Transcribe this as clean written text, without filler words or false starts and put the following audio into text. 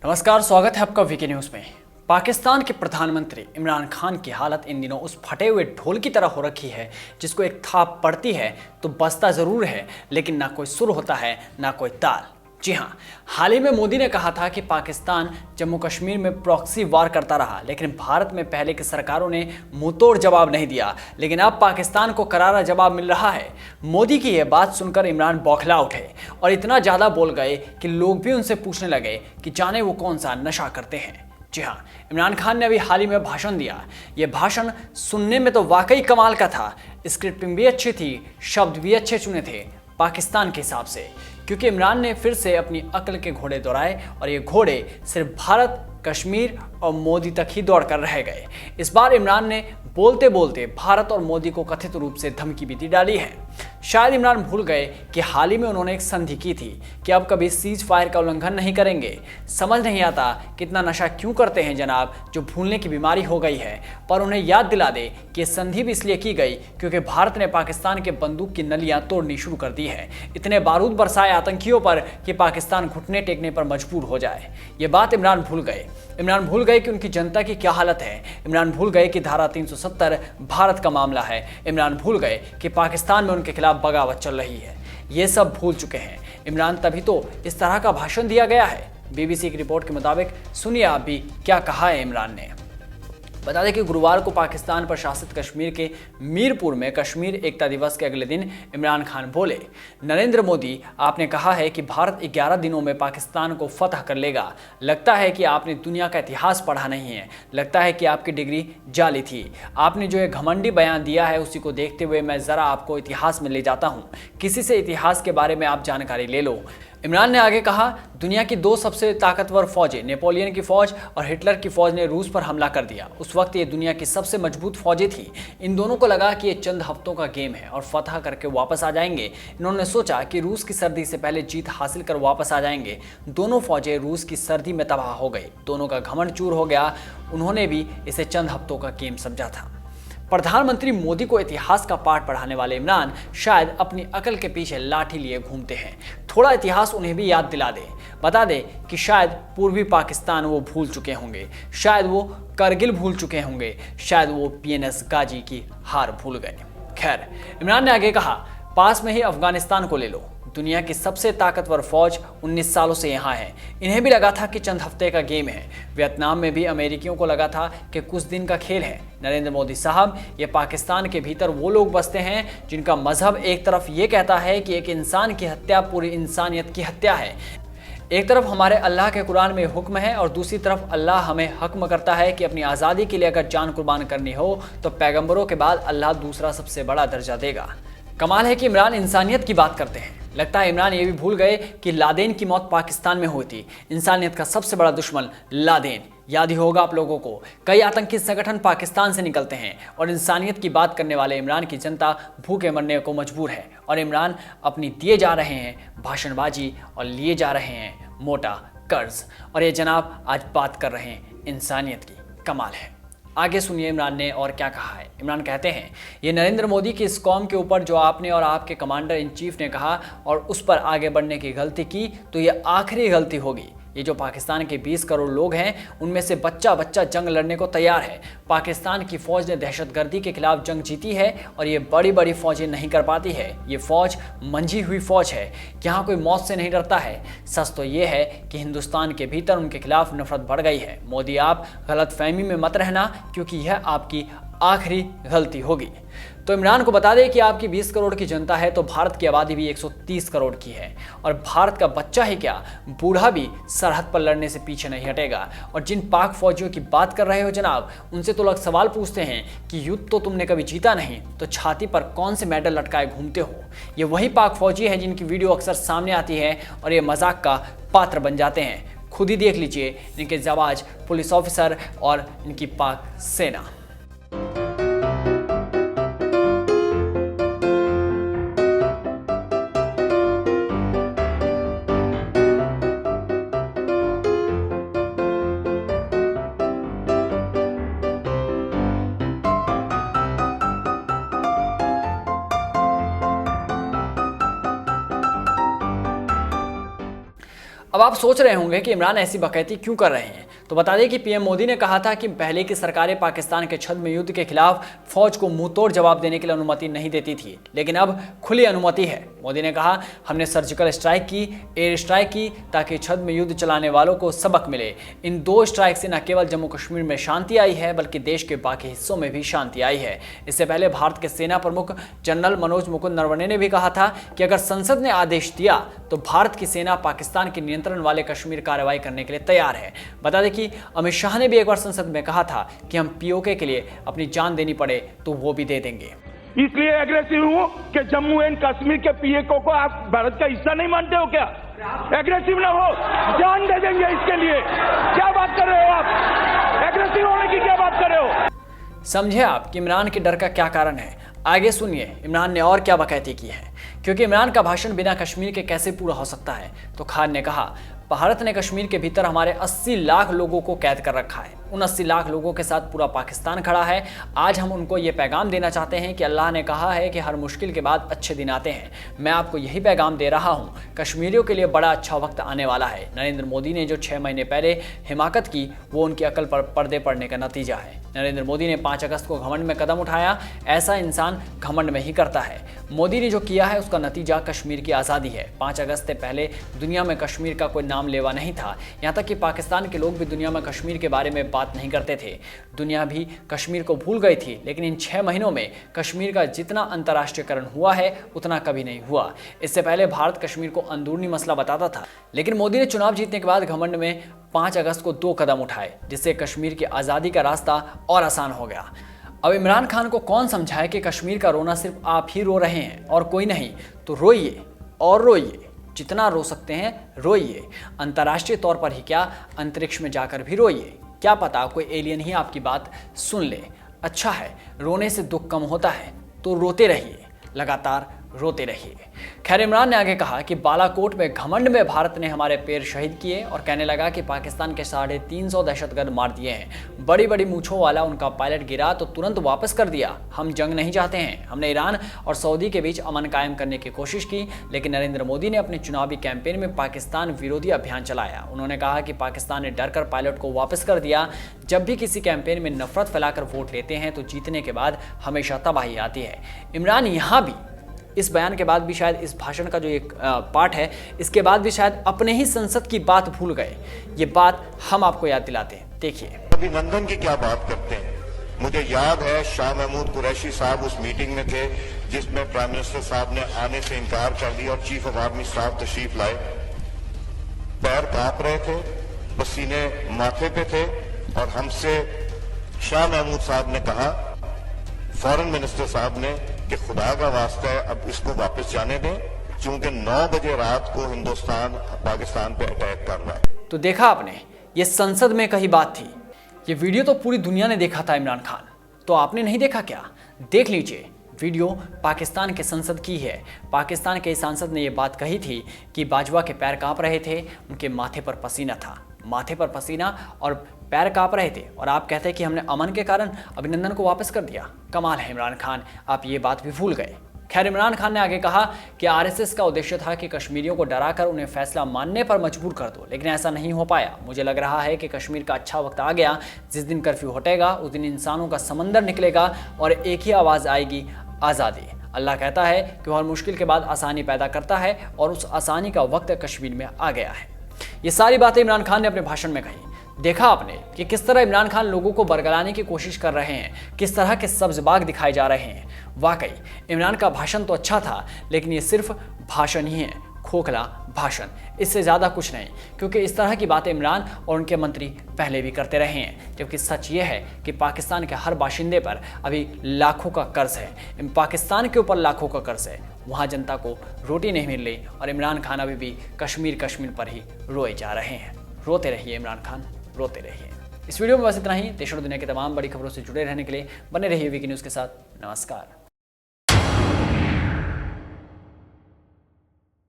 नमस्कार, स्वागत है आपका वीके न्यूज में। पाकिस्तान के प्रधानमंत्री इमरान खान की हालत इन दिनों उस फटे हुए ढोल की तरह हो रखी है जिसको एक थाप पड़ती है तो बजता जरूर है, लेकिन ना कोई सुर होता है ना कोई ताल। जी हाँ, हाल ही में मोदी ने कहा था कि पाकिस्तान जम्मू कश्मीर में प्रॉक्सी वार करता रहा, लेकिन भारत में पहले की सरकारों ने मुंहतोड़ जवाब नहीं दिया, लेकिन अब पाकिस्तान को करारा जवाब मिल रहा है। मोदी की यह बात सुनकर इमरान बौखला उठे और इतना ज़्यादा बोल गए कि लोग भी उनसे पूछने लगे कि जाने वो कौन सा नशा करते हैं। जी हाँ, इमरान खान ने अभी हाल ही में भाषण दिया। ये भाषण सुनने में तो वाकई कमाल का था। स्क्रिप्टिंग भी अच्छी थी, शब्द भी अच्छे चुने थे पाकिस्तान के हिसाब से, क्योंकि इमरान ने फिर से अपनी अक्ल के घोड़े दौड़ाए और ये घोड़े सिर्फ भारत, कश्मीर और मोदी तक ही दौड़ कर रह गए। इस बार इमरान ने बोलते बोलते भारत और मोदी को कथित रूप से धमकी भी दी डाली है। शायद इमरान भूल गए कि हाल ही में उन्होंने एक संधि की थी कि अब कभी सीज फायर का उल्लंघन नहीं करेंगे। समझ नहीं आता कितना नशा क्यों करते हैं जनाब, जो भूलने की बीमारी हो गई है। पर उन्हें याद दिला दे कि ये संधि भी इसलिए की गई क्योंकि भारत ने पाकिस्तान के बंदूक की नलियां तोड़नी शुरू कर दी है। इतने बारूद बरसाए आतंकियों पर कि पाकिस्तान घुटने टेकने पर मजबूर हो जाए। ये बात इमरान भूल गए। इमरान भूल गए कि उनकी जनता की क्या हालत है। इमरान भूल गए कि धारा 370 भारत का मामला है। इमरान भूल गए कि पाकिस्तान में उनके खिलाफ बगावत चल रही है। ये सब भूल चुके हैं इमरान, तभी तो इस तरह का भाषण दिया गया है। बीबीसी की रिपोर्ट के मुताबिक सुनिए आप भी क्या कहा है इमरान ने। बता दें कि गुरुवार को पाकिस्तान पर शासित कश्मीर के मीरपुर में कश्मीर एकता दिवस के अगले दिन इमरान खान बोले, नरेंद्र मोदी, आपने कहा है कि भारत 11 दिनों में पाकिस्तान को फतह कर लेगा। लगता है कि आपने दुनिया का इतिहास पढ़ा नहीं है। लगता है कि आपकी डिग्री जाली थी। आपने जो एक घमंडी बयान दिया है उसी को देखते हुए मैं ज़रा आपको इतिहास में ले जाता हूँ। किसी से इतिहास के बारे में आप जानकारी ले लो। इमरान ने आगे कहा, दुनिया की दो सबसे ताकतवर फौजें, नेपोलियन की फौज और हिटलर की फौज ने रूस पर हमला कर दिया। उस वक्त ये दुनिया की सबसे मजबूत फौजें थी। इन दोनों को लगा कि ये चंद हफ्तों का गेम है और फतह करके वापस आ जाएंगे। इन्होंने सोचा कि रूस की सर्दी से पहले जीत हासिल कर वापस आ जाएंगे। दोनों फौजें रूस की सर्दी में तबाह हो गई। दोनों का घमंड चूर हो गया। उन्होंने भी इसे चंद हफ्तों का गेम समझा था। प्रधानमंत्री मोदी को इतिहास का पाठ पढ़ाने वाले इमरान शायद अपनी अकल के पीछे लाठी लिए घूमते हैं। थोड़ा इतिहास उन्हें भी याद दिला दे। बता दे कि शायद पूर्वी पाकिस्तान वो भूल चुके होंगे, शायद वो करगिल भूल चुके होंगे, शायद वो PNS गाजी की हार भूल गए। खैर, इमरान ने आगे कहा, पास में ही अफगानिस्तान को ले लो। दुनिया की सबसे ताकतवर फौज 19 सालों से यहाँ है। इन्हें भी लगा था कि चंद हफ्ते का गेम है। वियतनाम में भी अमेरिकियों को लगा था कि कुछ दिन का खेल है। नरेंद्र मोदी साहब, ये पाकिस्तान के भीतर वो लोग बसते हैं जिनका मजहब एक तरफ ये कहता है कि एक इंसान की हत्या पूरी इंसानियत की हत्या है। एक तरफ हमारे अल्लाह के कुरान में हुक्म है और दूसरी तरफ अल्लाह हमें हक्म करता है कि अपनी आज़ादी के लिए अगर जान कुर्बान करनी हो तो पैगंबरों के बाद अल्लाह दूसरा सबसे बड़ा दर्जा देगा। कमाल है कि इमरान इंसानियत की बात करते हैं। लगता है इमरान ये भी भूल गए कि लादेन की मौत पाकिस्तान में हुई थी। इंसानियत का सबसे बड़ा दुश्मन लादेन, याद ही होगा आप लोगों को। कई आतंकी संगठन पाकिस्तान से निकलते हैं और इंसानियत की बात करने वाले इमरान की जनता भूखे मरने को मजबूर है। और इमरान अपनी दिए जा रहे हैं भाषणबाजी और लिए जा रहे हैं मोटा कर्ज, और ये जनाब आज बात कर रहे हैं इंसानियत की। कमाल है। आगे सुनिए इमरान ने और क्या कहा है। इमरान कहते हैं, ये नरेंद्र मोदी की इस कौम के ऊपर जो आपने और आपके कमांडर इन चीफ ने कहा और उस पर आगे बढ़ने की गलती की तो ये आखिरी गलती होगी। ये जो पाकिस्तान के 20 करोड़ लोग हैं उनमें से बच्चा बच्चा जंग लड़ने को तैयार है। पाकिस्तान की फौज ने दहशतगर्दी के खिलाफ जंग जीती है और ये बड़ी बड़ी फौजें नहीं कर पाती है। ये फौज मंझी हुई फौज है। यहाँ कोई मौत से नहीं डरता है। सच तो ये है कि हिंदुस्तान के भीतर उनके खिलाफ नफरत बढ़ गई है। मोदी, आप गलतफहमी में मत रहना क्योंकि यह आपकी आखिरी गलती होगी। तो इमरान को बता दें कि आपकी 20 करोड़ की जनता है तो भारत की आबादी भी 130 करोड़ की है। और भारत का बच्चा ही क्या, बूढ़ा भी सरहद पर लड़ने से पीछे नहीं हटेगा। और जिन पाक फौजियों की बात कर रहे हो जनाब, उनसे तो लोग सवाल पूछते हैं कि युद्ध तो तुमने कभी जीता नहीं तो छाती पर कौन से मेडल लटकाए घूमते हो। ये वही पाक फौजी है जिनकी वीडियो अक्सर सामने आती है और ये मजाक का पात्र बन जाते हैं। खुद ही देख लीजिए इनके जाबाज पुलिस ऑफिसर और इनकी पाक सेना। अब आप सोच रहे होंगे कि इमरान ऐसी बकैती क्यों कर रहे हैं, तो बता दें कि पीएम मोदी ने कहा था कि पहले की सरकारें पाकिस्तान के छद्म युद्ध के खिलाफ फौज को मुंहतोड़ जवाब देने के लिए अनुमति नहीं देती थी, लेकिन अब खुली अनुमति है। मोदी ने कहा, हमने सर्जिकल स्ट्राइक की, एयर स्ट्राइक की, ताकि छद्म युद्ध चलाने वालों को सबक मिले। इन 2 स्ट्राइक से न केवल जम्मू कश्मीर में शांति आई है, बल्कि देश के बाकी हिस्सों में भी शांति आई है। इससे पहले भारत के सेना प्रमुख जनरल मनोज मुकुंद नरवणे ने भी कहा था कि अगर संसद ने आदेश दिया तो भारत की सेना पाकिस्तान के नियंत्रण वाले कश्मीर कार्रवाई करने के लिए तैयार है। बता दें कि अमित शाह ने भी एक बार संसद में कहा था कि हम पीओके के लिए अपनी जान देनी पड़े तो वो भी दे देंगे। इसलिए एग्रेसिव हूं कि जम्मू एंड कश्मीर के पीओके को आप भारत का हिस्सा नहीं मानते हो क्या? एग्रेसिव ना हो, जान दे देंगे इसके लिए। क्या बात कर रहे हो आप? एग्रेसिव होने की क्या बात कर रहे हो? समझे आप कि इमरान के डर का क्या कारण है? आगे सुनिए इमरान ने और क्या बकैती की है, क्योंकि इमरान का भाषण बिना कश्मीर के कैसे पूरा हो सकता है। तो खान ने कहा, भारत ने कश्मीर के भीतर हमारे 80 लाख लोगों को कैद कर रखा है। उन 80 लाख लोगों के साथ पूरा पाकिस्तान खड़ा है। आज हम उनको ये पैगाम देना चाहते हैं कि अल्लाह ने कहा है कि हर मुश्किल के बाद अच्छे दिन आते हैं। मैं आपको यही पैगाम दे रहा हूँ, कश्मीरियों के लिए बड़ा अच्छा वक्त आने वाला है। नरेंद्र मोदी ने जो 6 महीने पहले हिमाकत की, वो उनकी अकल पर पर्दे पड़ने का नतीजा है। नरेंद्र मोदी ने 5 अगस्त को घमंड में कदम उठाया। ऐसा इंसान घमंड में ही करता है। मोदी ने जो किया है उसका नतीजा कश्मीर की आज़ादी है। 5 अगस्त से पहले दुनिया में कश्मीर का कोई नाम लेवा नहीं था। यहाँ तक कि पाकिस्तान के लोग भी दुनिया में कश्मीर के बारे में बात नहीं करते थे। दुनिया भी कश्मीर को भूल गई थी। लेकिन इन 6 महीनों में कश्मीर का जितना अंतर्राष्ट्रीयकरण हुआ है उतना कभी नहीं हुआ। इससे पहले भारत कश्मीर को अंदरूनी मसला बताता था, लेकिन मोदी ने चुनाव जीतने के बाद घमंड में 5 अगस्त को 2 कदम उठाए, जिससे कश्मीर की आज़ादी का रास्ता और आसान हो गया। अब इमरान खान को कौन समझाए कि कश्मीर का रोना सिर्फ आप ही रो रहे हैं और कोई नहीं, तो रोइए और रोइए, जितना रो सकते हैं रोइए। अंतर्राष्ट्रीय तौर पर ही क्या, अंतरिक्ष में जाकर भी रोइए। क्या पता कोई एलियन ही आपकी बात सुन ले। अच्छा है, रोने से दुख कम होता है, तो रोते रहिए, लगातार रोते रहिए। खैर, इमरान ने आगे कहा कि बालाकोट में घमंड में भारत ने हमारे पैर शहीद किए और कहने लगा कि पाकिस्तान के 350 दहशतगर्द मार दिए हैं। बड़ी बड़ी मूंछों वाला उनका पायलट गिरा तो तुरंत वापस कर दिया। हम जंग नहीं चाहते हैं। हमने ईरान और सऊदी के बीच अमन कायम करने की कोशिश की, लेकिन नरेंद्र मोदी ने अपने चुनावी कैंपेन में पाकिस्तान विरोधी अभियान चलाया। उन्होंने कहा कि पाकिस्तान ने डर कर पायलट को वापस कर दिया। जब भी किसी कैंपेन में नफरत फैलाकर वोट लेते हैं तो जीतने के बाद हमेशा तबाही आती है। इमरान यहाँ भी इस बयान के बाद भी शायद, इस भाषण का जो एक पार्ट है, इसके बाद भी शायद अपने ही संसद की बात भूल गए। ये बात हम आपको याद दिलाते हैं, देखिए। अभिनंदन की क्या बात करते हैं? मुझे याद है शाह महमूद कुरैशी साहब उस मीटिंग में थे जिसमें प्राइम मिनिस्टर साहब ने आने से इनकार कर दिया और चीफ ऑफ आर्मी स्टाफ तशरीफ लाए। पैर कांप रहे थे, पसीने माथे पे थे और हमसे शाह महमूद साहब ने कहा, फॉरेन मिनिस्टर साहब ने, कि खुदा का वास्ता है अब इसको वापस जाने दें, क्योंकि 9 बजे रात को हिंदुस्तान पाकिस्तान पे अटैक कर रहा है। तो देखा आपने, ये संसद में कही बात थी। ये वीडियो तो पूरी दुनिया ने देखा था इमरान खान, तो आपने नहीं देखा क्या? देख लीजिए, वीडियो पाकिस्तान के संसद की है। पाकिस्तान के सांसद ने यह बात कही थी कि बाजवा के पैर कांप रहे थे, उनके माथे पर पसीना था, माथे पर पसीना और पैर कांप रहे थे, और आप कहते हैं कि हमने अमन के कारण अभिनंदन को वापस कर दिया। कमाल है इमरान खान, आप ये बात भी भूल गए। खैर, इमरान खान ने आगे कहा कि आरएसएस का उद्देश्य था कि कश्मीरियों को डराकर उन्हें फैसला मानने पर मजबूर कर दो, लेकिन ऐसा नहीं हो पाया। मुझे लग रहा है कि कश्मीर का अच्छा वक्त आ गया। जिस दिन कर्फ्यू हटेगा उस दिन इंसानों का समंदर निकलेगा और एक ही आवाज़ आएगी, आज़ादी। अल्लाह कहता है कि वह हर मुश्किल के बाद आसानी पैदा करता है और उस आसानी का वक्त कश्मीर में आ गया है। ये सारी बातें इमरान खान ने अपने भाषण में कही। देखा आपने कि किस तरह इमरान खान लोगों को बरगलाने की कोशिश कर रहे हैं, किस तरह के सब्ज बाग दिखाए जा रहे हैं। वाकई इमरान का भाषण तो अच्छा था, लेकिन ये सिर्फ भाषण ही है, खोखला भाषण, इससे ज़्यादा कुछ नहीं, क्योंकि इस तरह की बातें इमरान और उनके मंत्री पहले भी करते रहे हैं। जबकि सच ये है कि पाकिस्तान के हर बाशिंदे पर अभी लाखों का कर्ज है, पाकिस्तान के ऊपर लाखों का कर्ज है। वहाँ जनता को रोटी नहीं मिल रही और इमरान खान अभी भी कश्मीर पर ही रोए जा रहे हैं। रोते रहिए इमरान खान, रोते रहिए। इस वीडियो में बस इतना ही। देश और दुनिया की तमाम बड़ी खबरों से जुड़े रहने के लिए बने रहिए वीकी न्यूज़ के साथ। नमस्कार।